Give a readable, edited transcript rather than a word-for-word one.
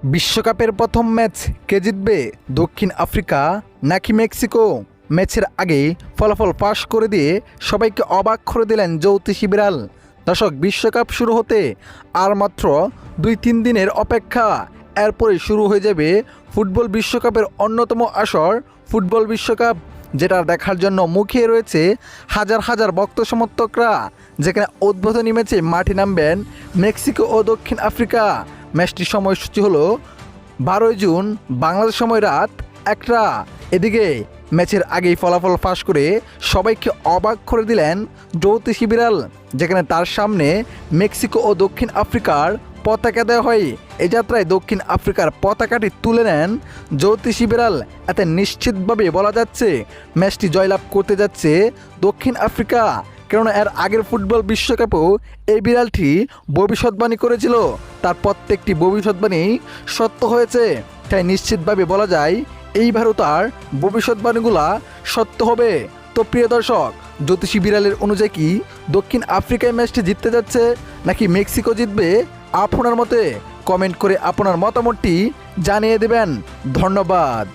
বিশ্বকাপের প্রথম ম্যাচ কে জিতবে, দক্ষিণ আফ্রিকা নাকি মেক্সিকো? ম্যাচের আগে ফলাফল ফাঁস করে দিয়ে সবাইকে অবাক করে দিলেন জ্যোতিষী বিড়াল। দর্শক, বিশ্বকাপ শুরু হতে আর মাত্র 2-3 দিনের অপেক্ষা। এরপরে শুরু হয়ে যাবে ফুটবল বিশ্বকাপের অন্যতম আসর ফুটবল বিশ্বকাপ, যেটা দেখার জন্য মুখিয়ে রয়েছে হাজার হাজার ভক্ত সমর্থকরা। যেখানে উদ্বোধনী ম্যাচে মাঠে নামবেন মেক্সিকো ও দক্ষিণ আফ্রিকা। ম্যাচটির সময়সূচি হলো 12 জুন বাংলাদেশ সময় রাত 1টা। এদিকে ম্যাচের আগেই ফলাফল ফাঁস করে সবাইকে অবাক করে দিলেন জ্যোতিষী বিড়াল, যেখানে তার সামনে মেক্সিকো ও দক্ষিণ আফ্রিকার পতাকা দেওয়া হয়। এই যাত্রায় দক্ষিণ আফ্রিকার পতাকাটি তুলে নেন জ্যোতিষী বিড়াল। এতে নিশ্চিতভাবে বলা যাচ্ছে ম্যাচটি জয়লাভ করতে যাচ্ছে দক্ষিণ আফ্রিকা, কেননা এর আগের ফুটবল বিশ্বকাপেও এই বিড়ালটি ভবিষ্যৎবাণী করেছিল। তার প্রত্যেকটি ভবিষ্যৎবাণী সত্য হয়েছে, তাই নিশ্চিতভাবে বলা যায় এইবারও তার ভবিষ্যৎবাণীগুলা সত্য হবে। তো প্রিয় দর্শক, জ্যোতিষী বিড়ালের অনুযায়ী কি দক্ষিণ আফ্রিকায় ম্যাচটি জিততে যাচ্ছে নাকি মেক্সিকো জিতবে? আপনার মতে কমেন্ট করে আপনার মতামতটি জানিয়ে দেবেন। ধন্যবাদ।